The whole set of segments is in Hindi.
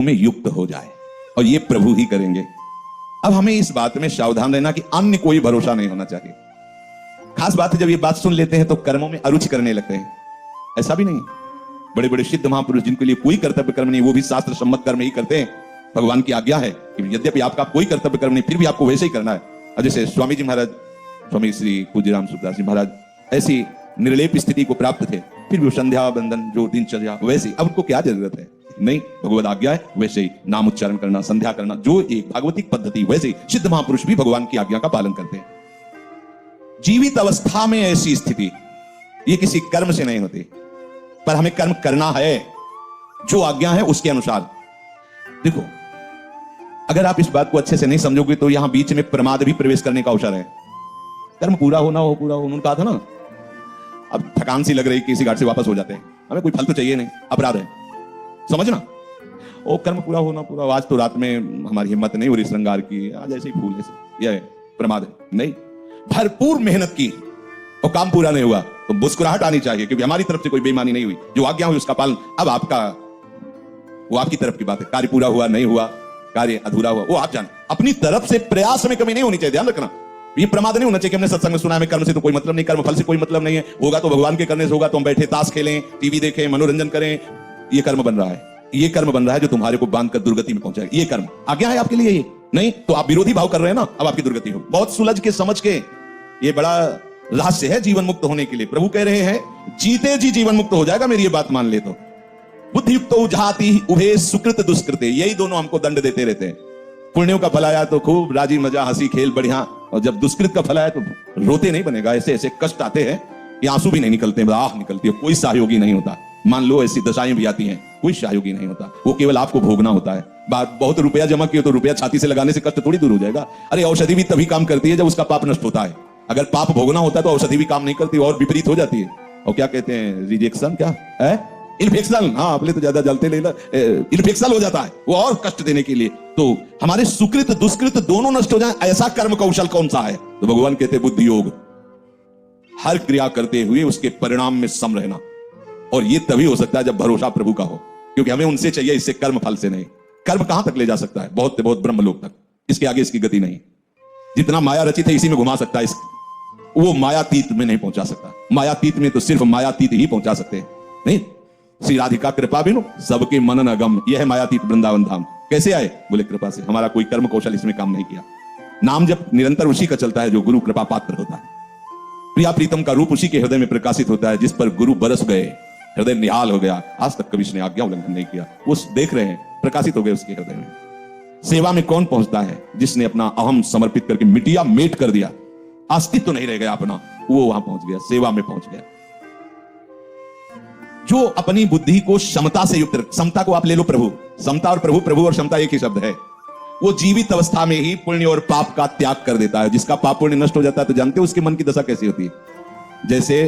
में युक्त हो जाए, और ये प्रभु ही करेंगे। अब हमें इस बात में सावधान रहना कि अन्य कोई भरोसा नहीं होना चाहिए। खास बात है, जब ये बात सुन लेते हैं तो कर्मों में अरुचि करने लगते हैं। ऐसा भी नहीं, बड़े बड़े सिद्ध महापुरुष जिनके लिए कोई कर्तव्य कर्म नहीं, वो भी शास्त्र सम्मत कर्म ही करते हैं। भगवान की आज्ञा है कि यद्यपि आपका कोई कर्तव्य कर्म नहीं, फिर भी आपको वैसे ही करना है। और जैसे स्वामी जी महाराज, स्वामी श्री पूज्य राम सुखदास जी महाराज ऐसी निर्लेप स्थिति को प्राप्त थे, फिर भी संध्या बंदन जो दिनचर्या वैसे, अब उनको क्या जरूरत है? नहीं, भगवत आज्ञा है वैसे ही नाम उच्चारण करना, संध्या करना, जो एक भागवतिक पद्धति, वैसे ही सिद्ध महापुरुष भी भगवान की आज्ञा का पालन करते हैं। जीवित अवस्था में ऐसी स्थिति ये किसी कर्म से नहीं होती, पर हमें कर्म करना है जो आज्ञा है उसके अनुसार। देखो, अगर आप इस बात को अच्छे से नहीं समझोगे तो यहां बीच में प्रमाद भी प्रवेश करने का अवसर है। कर्म पूरा होना हो, पूरा हो, उन्होंने कहा था ना, अब थकान सी लग रही, किसी घाट से वापस हो जाते हैं, हमें कोई फल तो चाहिए नहीं, अपराध है, समझना। ओ कर्म पूरा होना, पूरा, आज तो रात में हमारी हिम्मत नहीं हो रही श्रृंगार की, आज ऐसे ही फूल ऐसे, यह प्रमाद है। नहीं, भरपूर मेहनत की और काम पूरा नहीं हुआ तो मुस्कुराहट आनी चाहिए, क्योंकि हमारी तरफ से कोई बेईमानी नहीं हुई, जो आज्ञा हुई उसका पालन। अब आपका, वो आपकी तरफ की बात है, कार्य पूरा हुआ नहीं हुआ, कार्य अधूरा हुआ, वो आप जाने। अपनी तरफ से प्रयास में कमी नहीं होनी चाहिए, ध्यान रखना। ये प्रमाद नहीं होना चाहिए कि हमने सत्संग में सुना है कर्म से तो कोई मतलब नहीं, कर्म फल से कोई मतलब नहीं है, होगा तो भगवान के करने से होगा, तो हम बैठे ताश खेलें, टीवी देखें, मनोरंजन करें, ये कर्म बन रहा है, ये कर्म बन रहा है जो तुम्हारे को बांध कर दुर्गति में पहुंचाएगा। ये कर्म आज्ञा है आपके लिए, ये नहीं तो आप विरोधी भाव कर रहे हैं ना, अब आपकी दुर्गति हो। बहुत सुलझ के समझ के, ये बड़ा रहस्य है जीवन मुक्त होने के लिए। प्रभु कह रहे हैं जीते जी जीवन मुक्त हो जाएगा, मेरी ये बात मान ले तो। बुद्धि युक्त उजाति उभे सुकृत दुष्कृते, यही दोनों हमको दंड देते रहते हैं। पुण्यों का फल आया तो खूब राजी मजा हंसी खेल बढ़िया, और जब दुष्कृत का फल आया तो रोते नहीं बनेगा, ऐसे ऐसे कष्ट आते हैं कि आंसू भी नहीं निकलते, आह निकलती है, कोई सहयोगी नहीं होता। मान लो ऐसी दशाएं भी आती हैं, कोई सहयोगी नहीं होता, वो केवल आपको भोगना होता है। बात बहुत रुपया जमा किया तो रुपया छाती से लगाने से कष्ट थोड़ी दूर हो जाएगा। अरे औषधि भी तभी काम करती है जब उसका पाप नष्ट होता है। अगर पाप भोगना होता है तो औषधि भी काम नहीं करती और विपरीत हो जाती है। और क्या कहते हैं, रिजेक्शन, क्या है, इन्फेक्शन, हाँ अपने तो ज्यादा जलते नहीं, इन्फेक्शन हो जाता है वो, और कष्ट देने के लिए। तो हमारे सुकृत दुष्कृत दोनों नष्ट हो जाए, ऐसा कर्म कौशल कौन सा है? तो भगवान कहते हैं बुद्धि योग। हर क्रिया करते हुए उसके परिणाम में सम रहना, और ये तभी हो सकता है जब भरोसा प्रभु का हो, क्योंकि हमें उनसे चाहिए, इससे कर्म फल से नहीं। कर्म कहां तक ले जा सकता है? बहुत से बहुत ब्रह्मलोक तक, इसके आगे इसकी गति नहीं। जितना माया रचित है इसी में घुमा सकता है, वो मायातीत में नहीं पहुंचा सकता। मायातीत में तो सिर्फ मायातीत ही पहुंचा सकते हैं। नहीं, श्री राधिका कृपा बिनु सबके मनन अगम, यह है मायातीत वृंदावन धाम। कैसे आए? बोले कृपा से। हमारा कोई कर्म कौशल इसमें काम नहीं किया। नाम जब निरंतर उसी का चलता है जो गुरु कृपा पात्र होता है। प्रिया प्रीतम का रूप उसी के हृदय में प्रकाशित होता है जिस पर गुरु बरस गए, हृदय निहाल हो गया। आज तक कभी उसने आज्ञा उल्लंघन नहीं किया, वो देख रहे हैं, प्रकाशित हो गए उसके हृदय में। सेवा में कौन पहुंचता है? जिसने अपना अहम समर्पित करके मिटिया मेट कर दिया, अस्तित्व तो नहीं रह गया अपना, वो वहां पहुंच गया, सेवा में पहुंच गया। जो अपनी बुद्धि को समता से युक्त, समता को आप ले लो प्रभु, समता और प्रभु, प्रभु और समता एक ही शब्द है। वो जीवित अवस्था में ही पुण्य और पाप का त्याग कर देता है। जिसका पाप पुण्य नष्ट हो जाता है तो जानते हो उसके मन की दशा कैसी होती है? जैसे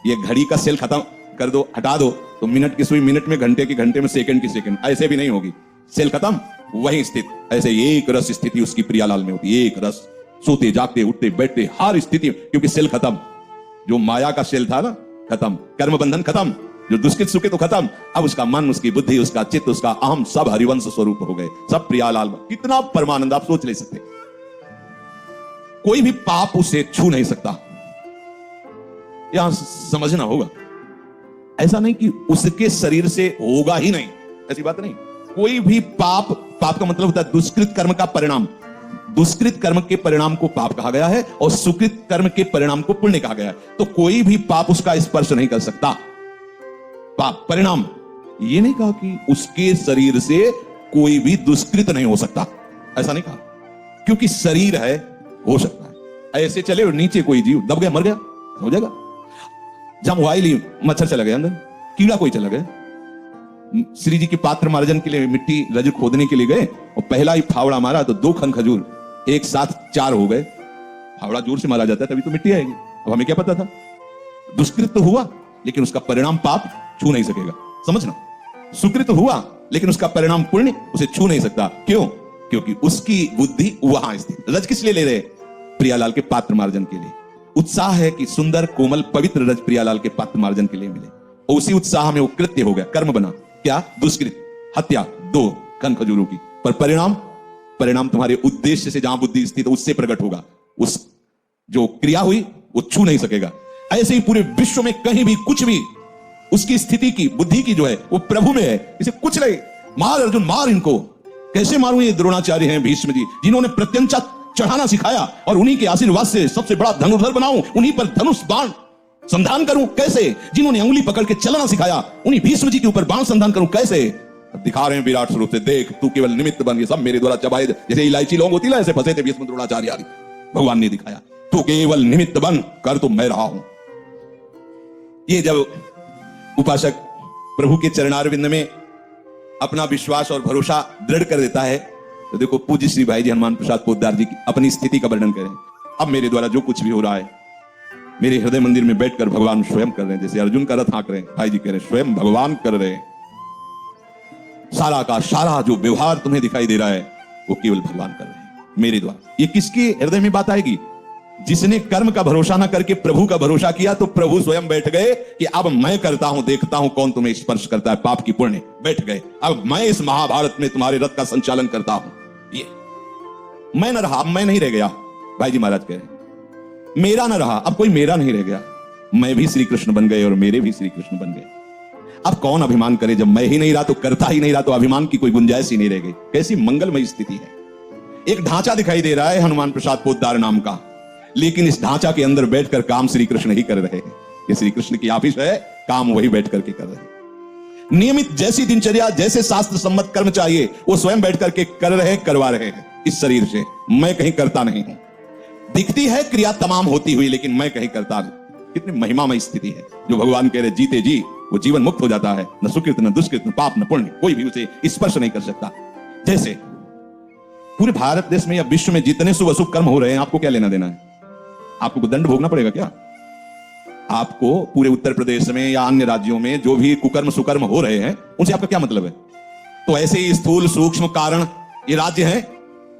ये घड़ी का सेल खत्म कर दो, हटा दो, तो मिनट की सुई मिनट में, घंटे की घंटे में, सेकंड की सेकंड, ऐसे भी नहीं होगी। सेल खत्म, वही स्थित। ऐसे एक रस स्थिति उसकी प्रियालाल में होती है, एक रस, सोते जागते उठते बैठते हर स्थिति, क्योंकि सेल खत्म। जो माया का सेल था ना, खत्म। कर्म बंधन खत्म, जो दुष्कृत सुकृत तो खत्म। अब उसका मन, उसकी बुद्धि, उसका चित्त, उसका अहम सब हरिवंश स्वरूप हो गए, सब प्रियालाल। कितना परमानंद आप सोच नहीं सकते। कोई भी पाप उसे छू नहीं सकता, यहां समझना होगा। ऐसा नहीं कि उसके शरीर से होगा ही नहीं, ऐसी बात नहीं। कोई भी पाप, पाप का मतलब होता है दुष्कृत कर्म का परिणाम। दुष्कृत कर्म के परिणाम को पाप कहा गया है और सुकृत कर्म के परिणाम को पुण्य कहा गया है। तो कोई भी पाप उसका स्पर्श नहीं कर सकता। पाप परिणाम, ये नहीं कहा कि उसके शरीर से कोई भी दुष्कृत नहीं हो सकता, ऐसा नहीं कहा, क्योंकि शरीर है, हो सकता है। ऐसे चले और नीचे कोई जीव दब गया, मर गया, हो जाएगा। जब वाइली मच्छर चला गया अंदर, कीड़ा कोई चला गया। श्री जी के पात्र मार्जन के लिए मिट्टी रज खोदने के लिए गए और पहला ही फावड़ा मारा तो 2 खन खजूर एक साथ 4 हो गए। फावड़ा जोर से मारा जाता है तभी तो मिट्टी आएगी। अब हमें क्या पता था? दुष्कृत तो हुआ लेकिन उसका परिणाम पाप छू नहीं सकेगा, समझना। सुकृत हुआ लेकिन उसका परिणाम पुण्य उसे छू नहीं सकता। क्यों? क्योंकि उसकी बुद्धि वहां स्थित। रज किस लिए ले रहे? प्रियालाल के पात्र मार्जन के लिए। उत्साह है कि सुंदर कोमल पवित्र रज प्रियालाल के पात्र मार्जन के लिए मिले, और उसी उत्साह में वो कृत्य हो गया, कर्म बना। क्या? दुष्कृत, हत्या 2, खन खजूरों की, पर परिणाम परिणाम तुम्हारे उद्देश्य से जहां बुद्धि स्थित है उससे प्रकट होगा। उस जो क्रिया हुई वो छू नहीं सकेगा। ऐसे ही पूरे विश्व में कहीं भी कुछ भी उसकी स्थिति की बुद्धि की जो है वो प्रभु में है, इसे कुछ नहीं। मार अर्जुन मार इनको। कैसे मारूं? ये द्रोणाचार्य हैं, भीष्म जी, जिन्होंने प्रत्यंचा चढ़ाना सिखाया, और उन्हीं के आशीर्वाद से सबसे बड़ा धनुर्धर बनाऊं, उन्हीं पर धनुष बाण संधान करूं कैसे? जिन्होंने उंगली पकड़ के चलना सिखाया, उन्हीं भीष्म जी के ऊपर बाण संधान करूं कैसे? दिखा रहे हैं विराट स्वरूप से, देख तू केवल निमित्त बन, ये सब मेरे द्वारा चबाए, जैसे इलायची लौंग होती है ऐसे फंसे थे भीष्म द्रोणाचार्य आदि। भगवान ने दिखाया तू केवल निमित्त बन, कर तो मैं रहा हूं। ये जब उपासक प्रभु के चरणारविंद में अपना विश्वास और भरोसा दृढ़ कर देता है, तो देखो पूज्य श्री भाई जी हनुमान प्रसाद पोद्दार जी की अपनी स्थिति का वर्णन करें। अब मेरे द्वारा जो कुछ भी हो रहा है, मेरे हृदय मंदिर में बैठकर भगवान स्वयं कर रहे हैं। जैसे अर्जुन का रथ हाँक रहे हैं, भाई जी कह रहे हैं स्वयं भगवान कर रहे हैं। सारा का सारा जो व्यवहार तुम्हें दिखाई दे रहा है वो केवल भगवान कर रहे हैं मेरे द्वारा। ये किसके हृदय में बात आएगी? जिसने कर्म का भरोसा ना करके प्रभु का भरोसा किया, तो प्रभु स्वयं बैठ गए कि अब मैं करता हूं, देखता हूं कौन तुम्हें स्पर्श करता है, पाप की पुण्य। बैठ गए, अब मैं इस महाभारत में तुम्हारे रथ का संचालन करता हूं। ये मैं न रहा, अब मैं नहीं रह गया। भाई जी महाराज कह रहे मेरा न रहा, अब कोई मेरा नहीं रह गया। मैं भी श्री कृष्ण बन गए और मेरे भी श्री कृष्ण बन गए। अब कौन अभिमान करे? जब मैं ही नहीं रहा तो करता ही नहीं रहा, तो अभिमान की कोई गुंजाइश ही नहीं रह गई। कैसी मंगलमय स्थिति है। एक ढांचा दिखाई दे रहा है हनुमान प्रसाद पोद्दार नाम का, लेकिन इस ढांचा के अंदर बैठकर काम श्री कृष्ण ही कर रहे हैं। ये श्री कृष्ण की ऑफिस है, काम वही बैठ करके कर रहे हैं। नियमित जैसी दिनचर्या, जैसे शास्त्र सम्मत कर्म चाहिए, वो स्वयं बैठ करके कर रहे हैं, करवा रहे हैं इस शरीर से। मैं कहीं करता नहीं हूं। दिखती है क्रिया तमाम होती हुई, लेकिन मैं कहीं करता नहीं। कितनी महिमामय स्थिति है जो भगवान कह रहे जीते जी वो जीवन मुक्त हो जाता है। न सुकृत न दुष्कृत न पाप न पुण्य, कोई भी उसे स्पर्श नहीं कर सकता। जैसे पूरे भारत देश में या विश्व में जितने शुभ अशुभ कर्म हो रहे हैं, आपको क्या लेना देना है? आपको दंड भोगना पड़ेगा क्या? आपको पूरे उत्तर प्रदेश में या अन्य राज्यों में जो भी कुकर्म सुकर्म हो रहे हैं, उनसे आपका क्या मतलब है? तो ऐसे ही स्थूल सूक्ष्म कारण ये राज्य है,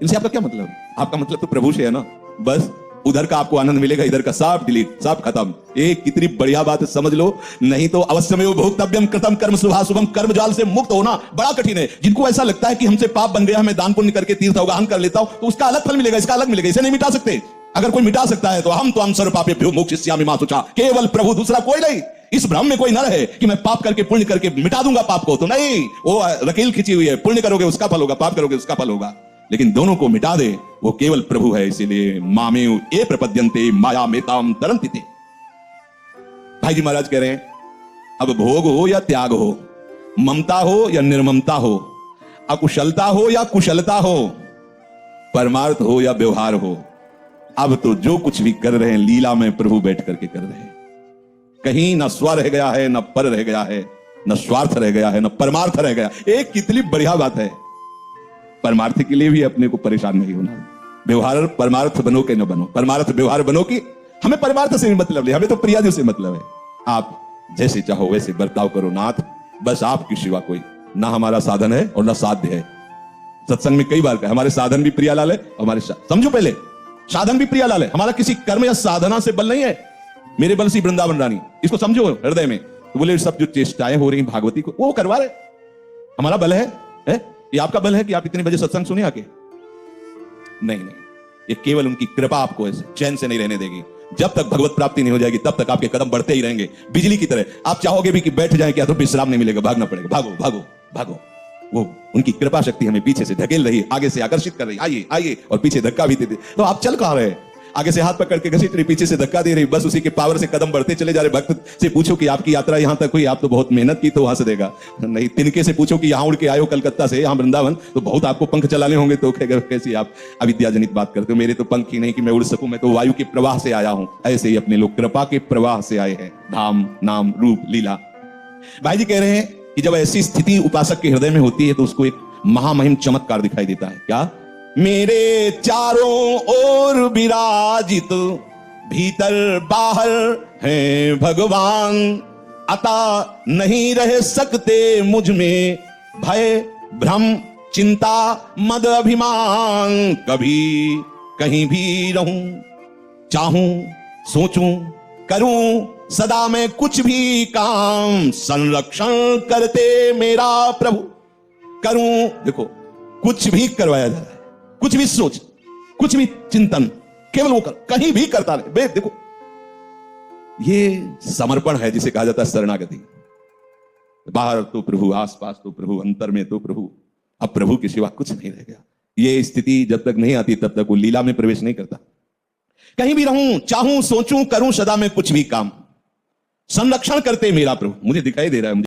इनसे आपका क्या मतलब है? आपका मतलब तो प्रभु से है ना। बस उधर का आपको आनंद मिलेगा, इधर का सब डिलीट, सब खत्म। ये कितनी बढ़िया बात है, समझ लो। नहीं तो अवश्यमेव भोक्तव्यम कृतम कर्म शुभाशुभम, कर्म जाल से मुक्त होना बड़ा कठिन है। जिनको ऐसा लगता है कि हमसे पाप बन गया, मैं दान पुण्य करके तीर्थ अवगाहन कर लेता हूं तो उसका अलग फल मिलेगा, इसका अलग मिलेगा, इसे नहीं मिटा सकते। अगर कोई मिटा सकता है तो हम सर्व पापेभ्यो मोक्षयिष्यामि मा शुचा, केवल प्रभु, दूसरा कोई नहीं। इस भ्रम में कोई न रहे कि मैं पाप करके पुण्य करके मिटा दूंगा पाप को, तो नहीं, वो रकील खिंची हुई है। पुण्य करोगे उसका फल होगा, पाप करोगे उसका फल होगा, लेकिन दोनों को मिटा दे वो केवल प्रभु है। इसीलिए मामेव ये प्रपद्यन्ते माया मेताम तरन्ति ते। भाई जी महाराज कह रहे हैं अब भोग हो या त्याग हो, ममता हो या निर्ममता हो, अकुशलता हो या कुशलता हो, परमार्थ हो या व्यवहार हो, अब तो जो कुछ भी कर रहे हैं लीला में प्रभु बैठ करके कर रहे हैं। कहीं न स्व रह गया है, न पर रह गया है, न स्वार्थ रह गया है, न परमार्थ रह गया। एक कितनी बढ़िया बात है। परमार्थ के लिए भी अपने को परेशान नहीं होना। व्यवहार परमार्थ बनो कि न बनो, परमार्थ व्यवहार बनो कि हमें परमार्थ से भी मतलब नहीं, हमें तो प्रियादियों से मतलब है। आप जैसे चाहो वैसे बर्ताव करो नाथ, बस आपकी सिवा कोई ना हमारा साधन है और ना साध्य है। सत्संग में कई बार कहा हमारे साधन भी प्रियालाल है, हमारे समझो पहले साधन भी प्रियालाल है। हमारा किसी कर्म या साधना से बल नहीं है, मेरे बल से वृंदावन रानी, इसको समझो हृदय में। तो बोले सब जो चेष्टाएं हो रही भागवती को वो करवा रहे, हमारा बल है? ये आपका बल है कि आप इतने बजे सत्संग सुने आके? नहीं, ये केवल उनकी कृपा आपको ऐसे चैन से नहीं रहने देगी। जब तक भगवत प्राप्ति नहीं हो जाएगी तब तक आपके कदम बढ़ते ही रहेंगे बिजली की तरह। आप चाहोगे भी कि बैठ जाए क्या, तो विश्राम नहीं मिलेगा, भागना पड़ेगा। भागो भागो भागो। वो उनकी कृपा शक्ति हमें पीछे से धकेल रही, आगे से आकर्षित कर रही, आइए आइए, और पीछे धक्का भी देते। तो आप चल कहां रहे? आगे से हाथ पकड़ के घसीट रही, पीछे से धक्का दे रही, बस उसी के पावर से कदम बढ़ते चले जा रहे। भक्त से पूछो कि आपकी यात्रा यहां तक हुई, आप तो बहुत मेहनत की, तो हंस देगा। नहीं, तिनके से पूछो कि यहां उड़ के आए हो कलकत्ता से यहां वृंदावन, तो बहुत आपको पंख चलाने होंगे, तो कहेगा कैसी आप अविद्याजनित बात करते हो, मेरे तो पंख ही नहीं कि मैं उड़ सकूं, मैं तो वायु के प्रवाह से आया हूं। ऐसे ही अपने लोग कृपा के प्रवाह से आए हैं, धाम नाम रूप लीला। भाई जी कह रहे हैं कि जब ऐसी स्थिति उपासक के हृदय में होती है तो उसको एक महामहिम चमत्कार दिखाई देता है। क्या? मेरे चारों ओर विराजित भीतर बाहर है भगवान, अता नहीं रह सकते मुझ में भय भ्रम चिंता मद अभिमान। कभी कहीं भी रहूं, चाहूं सोचूं करूं, सदा मैं कुछ भी काम संरक्षण करते मेरा प्रभु। करूं, देखो कुछ भी करवाया जा रहा है, कुछ भी सोच, कुछ भी चिंतन, केवल वो कहीं भी करता रहे। बे देखो, ये समर्पण है जिसे कहा जाता है शरणागति। बाहर तो प्रभु, आसपास तो प्रभु, अंतर में तो प्रभु, अब प्रभु के सिवा कुछ नहीं रह गया। ये स्थिति जब तक नहीं आती तब तक वो लीला में प्रवेश नहीं करता। कहीं भी रहूं, चाहूं, सोचूं, करूं सदा में कुछ भी काम, संरक्षण करते मेरा प्रभु। मुझे दिखाई दे रहा है